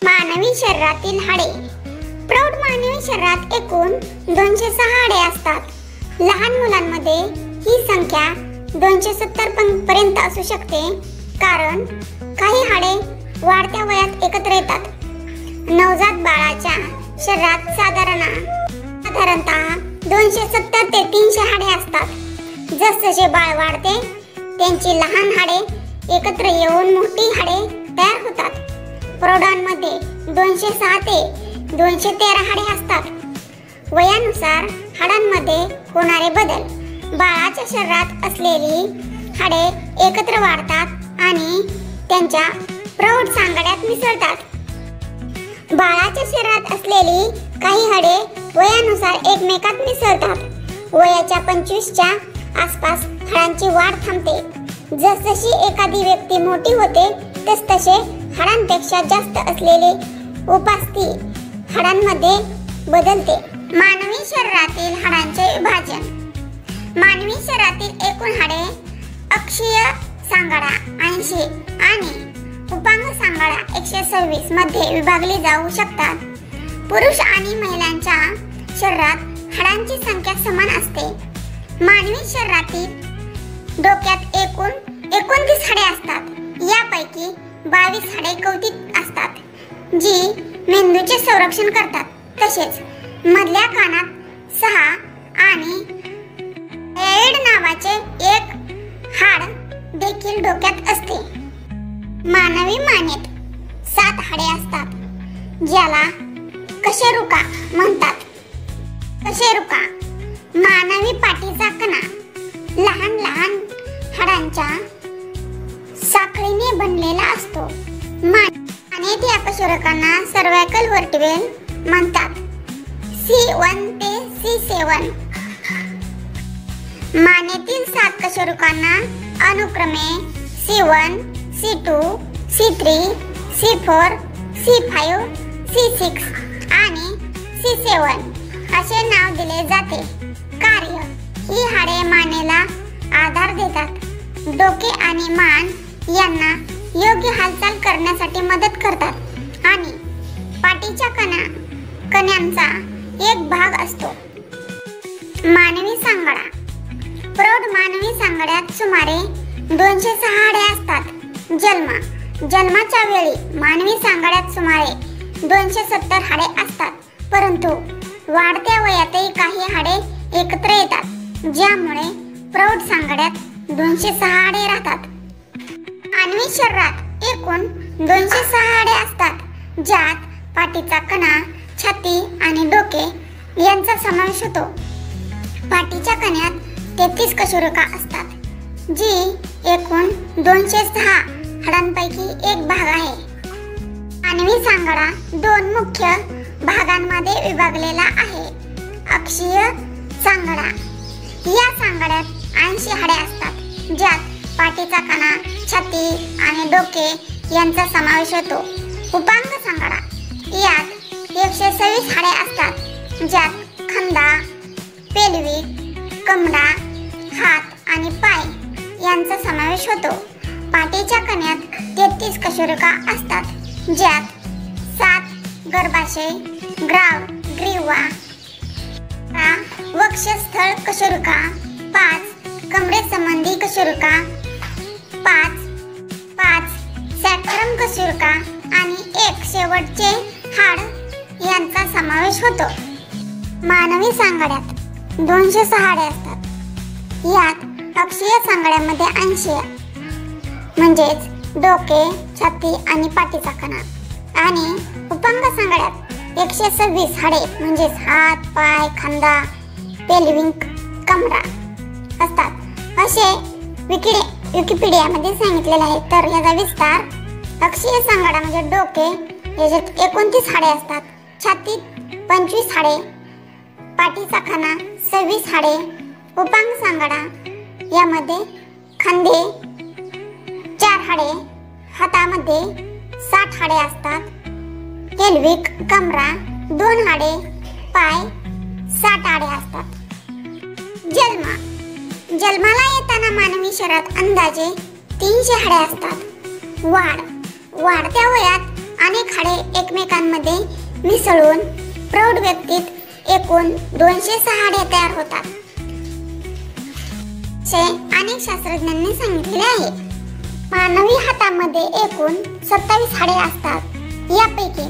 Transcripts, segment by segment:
मानवी शरीरातील हाडे. प्रौढ मानवी शरीरात एकूण 206 हाडे असतात. लहान मुलांमध्ये ही संख्या 270 पर्यंत असू शकते, कारण काही हाडे वाढत्या वयात एकत्र येतात. नवजात बाळाच्या शरीरात साधारणतः 270 ते 300 हाडे असतात. जसजसे बाळ वाढते, त्यांची लहान हाडे एकत्र येऊन मोठी हाडे तयार होतात. प्रौढांमध्ये 206 ते 213 हाडे असतात. वयानुसार हाडांमध्ये होणारे बदल. बाळाच्या शरीरात असलेली हाडे एकत्र वाढतात आणि त्यांच्या प्रौढ सांगाड्यात मिसळतात. बाळाच्या शरीरात असलेली काही हाडे वयानुसार एकमेकात मिसळतात. वयाच्या 25च्या आसपास हाडांची वाढ थांबते. जसजशी एखादी व्यक्ती मोठी होते, तसतसे हाडांपेक्षा जास्त असलेली उपस्थिती हाडांमध्ये बदलते. मानवी शरीरातील हाडांचे विभाजन. मानवी शरीरातील एकूण हाडे अक्षीय सांगाडा 80 आणि उपांग सांगाडा 126 मध्ये विभागली जाऊ शकतात. पुरुष आणि महिलांच्या शरीरात हाडांची संख्या समान असते. मानवी शरीरातील डोक्यात एकूण 29 हाडे असतात. यापैकी 22 हाडे कवटित असतात, जी मेंदूचे संरक्षण करतात. तसेच मधल्या कानात 6 आणि हेड नावाचे एक हाड देखील डोक्यात असते. मानवी मानेत 7 हाडे असतात, ज्याला कशेरुका म्हणतात. कशेरुका मानवी पाठीचा कणा लहान लहान हाडांच्या साखळीने बनलेला असतो. मानेत या कशेरुकांना सर्व्हायकल वर्टिब्रेल म्हणतात. C1 ते C7. मानेतील 7 कशेरुकांना अनुक्रमे C1, C2, C3, C4, C5, C6 आणि C7 असे नाव दिले जाते. कार्य. ही हाडे मानेला आधार देतात. डोके आणि मान यांना योग्य हालचाल करण्यासाठी मदत करतात आणि पाठीच्या कण्यांचा एक भाग असतो. मानवी सांगाडा. प्रौढ मानवी सांगाड्यात सुमारे 206 हाडे असतात. जन्माच्या वेळी मानवी सांगाड्यात सुमारे 270 हाडे असतात, परंतु वाढत्या वयातही काही हाडे एकत्र येतात, ज्यामुळे प्रौढ सांगाड्यात 206 हाडे राहतात. मानवी शरीरात एकूण 206 हाडे असतात, ज्यात पाठीचा कणा, छाती आणि डोके यांचा समावेश होतो. पाठीच्या कण्यात 33 कशेरुका असतात, जी एकूण 206 हाडांपैकी एक भाग आहे. मानवी सांगाडा 2 मुख्य भागांमध्ये विभागलेला आहे. अक्षीय सांगाडा. या सांगाड्यात 80 हाडे असतात, ज्यात पाठीचा कणा, छाती आणि डोके यांचा समावेश होतो. उपांग सांगाडा. यात 126 हाडे असतात, ज्यात खांदा, पेल्विक, कमरा, हात आणि पाय यांचा समावेश होतो. पाठीच्या कण्यात 33 कशेरुका असतात, ज्यात 7 गर्भाशय, ग्रीवा, वक्षस्थळ कशेरुका, 5 कमरेसंबंधी कशेरुका, 5 सॅक्रम कशेरुका आणि 1 शेवटचे हाड यांचा समावेश होतो. मानवी सांगाड्यात 206 हाडे असतात. यात अक्षीय सांगाड्यामध्ये 80 म्हणजेच डोके, छाती आणि पाठीचा कणा आणि उपांग सांगाड्यात 126 हाडे म्हणजेच हात, पाय, खांदा, पेल्विक, कमरा असतात, असे विकिपीडियामध्ये सांगितलेले आहे. तर याचा विस्तार. अक्षीय सांगाडा म्हणजे डोके, याच्यात 29 हाडे असतात. छातीत 25 हाडे, पाठीचा कणा 26 हाडे. उपांग सांगाडा यामध्ये खांदे 4 हाडे, हातामध्ये 60 हाडे असतात. पेल्विक, कमरा 2 हाडे, पाय 60 हाडे असतात. जन्माला येताना मानवी शरीरात अंदाजे 300 हाडे असतात. वाढत्या वयात अनेक हाडे एकमेकांमध्ये मिसळून प्रौढ व्यक्तीत एकूण 206 हाडे तयार होतात असे अनेक शास्त्रज्ञांनी सांगितले आहे. मानवी हातामध्ये एकूण 27 हाडे असतात. यापैकी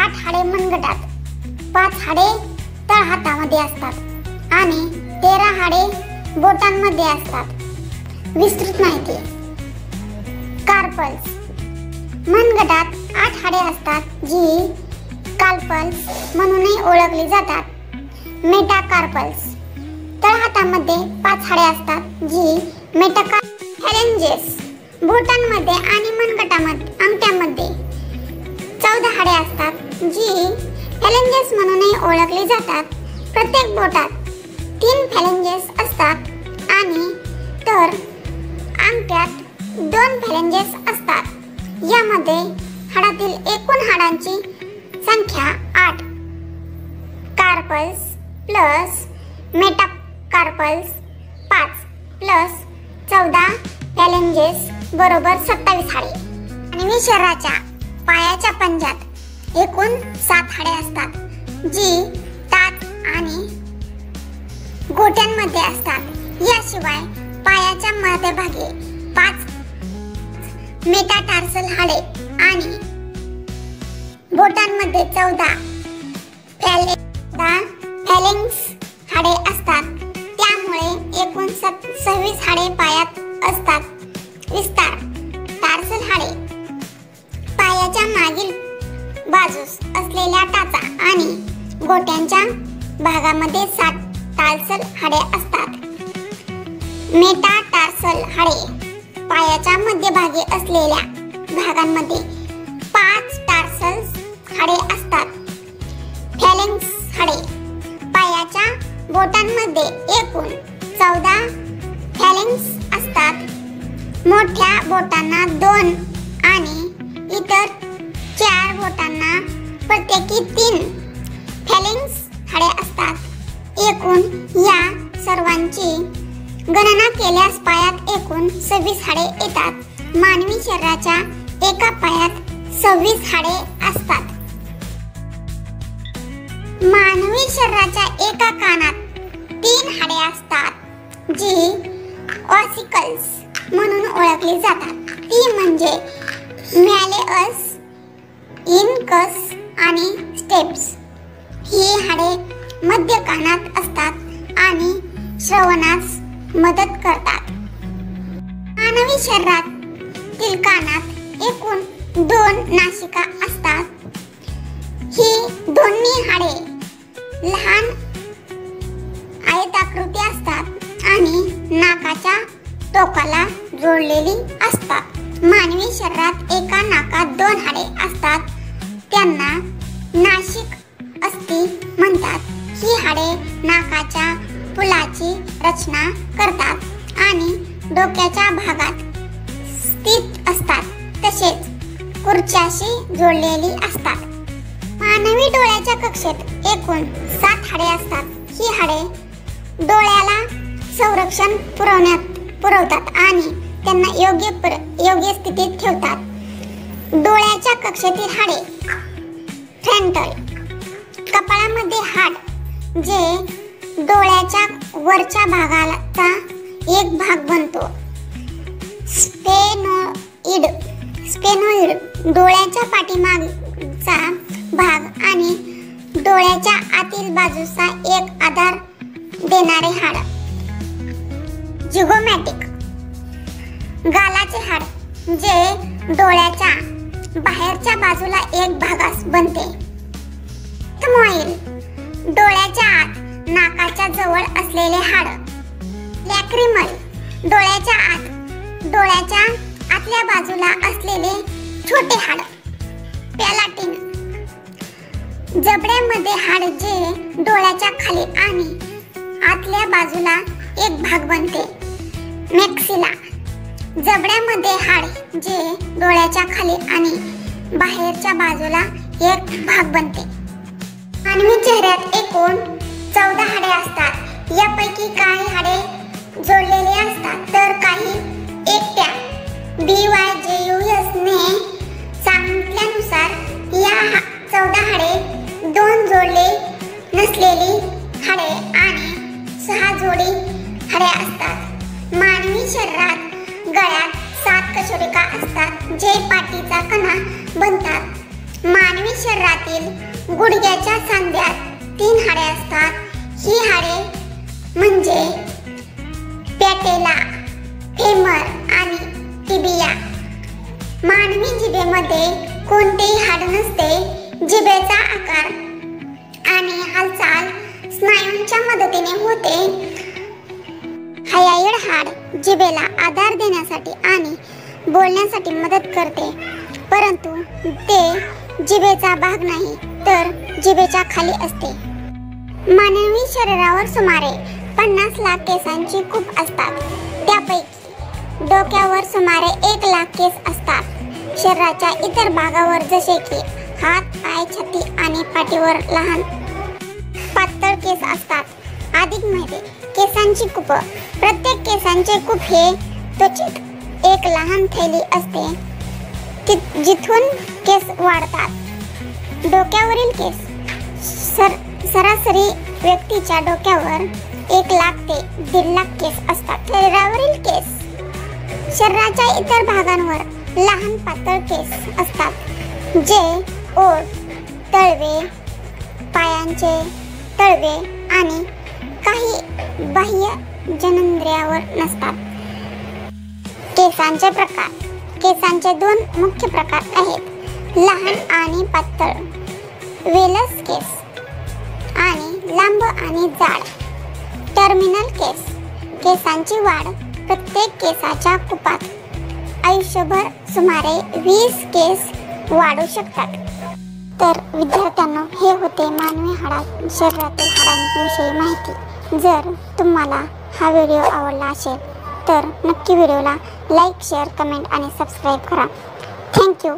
8 हाडे मनगटात, 5 हाडे तळहातामध्ये असतात आणि 13 हाडे बोटांमध्ये असतात. विस्तृत माहिती. कार्पल्स. मनगटात 8 हाडे असतात जी कार्पल्स म्हणूनही ओळखली जातात. मेटाकार्पल्स. तळहातामध्ये 5 हाडे असतात जी मेटाकार्पल्स. बोटांमध्ये आणि मनगटामध्ये अंगठ्यामध्ये 14 हाडे असतात जी फॅलेंजेस म्हणूनही ओळखली जातात. प्रत्येक बोटात 3 फॅलेंजेस असतात आणि तर अंगठ्यात 2 फॅलेंजेस असतात. यामध्ये हाडातील एकूण हाडांची संख्या 8. कार्पल्स प्लस मेटाकार्पल्स 5 प्लस 14 फॅलेंजेस बरोबर 27 हाडे. मानवी शरीराच्या पायाच्या पंजात एकूण 7 हाडे असतात जी टाच आणि घोट्यांमध्ये असतात. याशिवाय पायाच्या मध्यभागी 5 मेटाटार्सल हाडे आणि बोटांमध्ये 14 फॅलेंक्स हाडे असतात. त्यामुळे एकूण 26 हाडे पायात असतात. विस्तार. टार्सल हाडे पायाच्या मागील बाजूस असलेल्या टाचा आणि घोट्यांच्या भागामध्ये 7 टार्सल हाडे असतात. मेटाटार्सल हाडे पायाच्या मध्यभागी असलेल्या भागांमध्ये 5 टार्सल हाडे असतात. फॅलेंक्स हाडे पायाच्या बोटांमध्ये एकूण 14 फॅलेंक्स असतात. मोठ्या बोटांना 2 आणि इतर 4 बोटांना प्रत्येकी 3 फॅलेंक्स हाडे असतात. एकूण या सर्वांची गणना केल्यास पायात एकूण 26 हाडे येतात. मानवी शरीराच्या एका पायात 26 हाडे असतात. मानवी शरीराच्या एका कानात 3 हाडे असतात जी ऑसिकल्स म्हणून ओळखली जातात. ती म्हणजे मॅलेअस, इनकस आणि स्टेप्स. ही हाडे मध्य कानात असतात आणि श्रवणास मदत करतात. मानवी शरीरातील कानात एकूण 2 नासिका असतात. ही दोन्ही हाडे लहान आयताकृती असतात आणि नाकाच्या टोकाला जोडलेली असतात. मानवी शरीरात एका नाकात 2 हाडे असतात. त्यांना नासिक अस्थी म्हणतात. ही हाडे नाकाच्या पुलाची रचना करतात आणि डोक्याच्या भागात स्थित असतात तसेच खुर्च्याशी जोडलेली असतात. मानवी डोळ्याच्या कक्षेत एकूण 7 हाडे असतात. ही हाडे डोळ्याला संरक्षण पुरवतात आणि त्यांना योग्य स्थितीत ठेवतात. डोळ्याच्या कक्षेतील हाडे. फ्रंटल. कपाळामध्ये हाड जे डोळ्याच्या वरच्या भागाचा एक भाग बनतो. स्फेनोइड डोळ्याच्या पाठीमागचा भाग आणि डोळ्याच्या आतील बाजूचा एक आधार देणारे हाड. जिगोमॅटिक. गालाचे हाड जे डोळ्याच्या बाहेरच्या बाजूला एक भागास बनते. थमोइड डोळ्याच्या आत नाकाच्या जवळ असलेले हाड. लॅक्रिमल डोळ्याच्या आतल्या बाजूला असलेले छोटे हाड. पॅलाटिन जबड्यामध्ये हाड जे डोळ्याच्या खाली आणि आतल्या बाजूला एक भाग बनते. मॅक्सिला जबड्यामध्ये हाड जे डोळ्याच्या खाली आणि बाहेरच्या बाजूला एक भाग बनते. मानवी चेहऱ्यात एकूण 14 हाडे असतात. यापैकी काही हाडे जोडलेले असतात तर काही एकट्या. BYJUS ने सांगितल्यानुसार या 14 हाडे, 2 जोडले नसलेली हाडे आणि 6 जोडी हाडे असतात. मानवी शरीरात गळ्यात 7 कशेरुका असतात जे पाठीचा कणा बनतात. मानवी शरीरातील गुडघ्याच्या सांध्यात 3 हाडे असतात. ही हाडे म्हणजे पॅटेला, फेमर आणि टिबिया. मानवी जिभेमध्ये कोणतेही हाड नसते. जिभेचा आकार आणि हालचाल स्नायूंच्या मदतीने होते. हायाइड हाड जिभेला आधार देण्यासाठी आणि बोलण्यासाठी मदत करते, परंतु ते जिभेचा भाग नाही तर जिभेच्या खाली असते. मानवी शरीरावर सुमारे 50 लाख केसांची कूप असतात. त्यापैकी डोक्यावर सुमारे 1 लाख केस असतात. शरीराच्या इतर भागावर जसे की हात, पाय, छाती आणि पाठीवर लहान पातळ केस असतात. अधिक माहिती. केसांची कूप. प्रत्येक केसांचे कूप हे त्वचेत एक लहान थैली असते जिथून केस वाढतात. डोक्यावरील केस. सरासरी व्यक्तीच्या डोक्यावर 1 लाख ते 1.5 लाख केस असतात. शरीरावरील केस. शरीराच्या इतर भागांवर लहान पातळ केस असतात जे ओठ, तळवे, पायांचे तळवे आणि काही बाह्य जननेंद्रियावर नसतात. केसांचे प्रकार. केसांचे 2 मुख्य प्रकार आहेत: लहान आणि पातळ वेलस केस आणि लांब आणि जाड टर्मिनल केस. केसांची वाढ. प्रत्येक केसाच्या कुपात आयुष्यभर सुमारे 20 केस वाढू शकतात. तर विद्यार्थ्यांनो, हे होते मानवी शरीरातील हाडांविषयी माहिती. जर तुम्हाला हा व्हिडिओ आवडला असेल तर नक्की व्हिडिओला लाईक, शेअर, कमेंट आणि सबस्क्राईब करा. थँक्यू.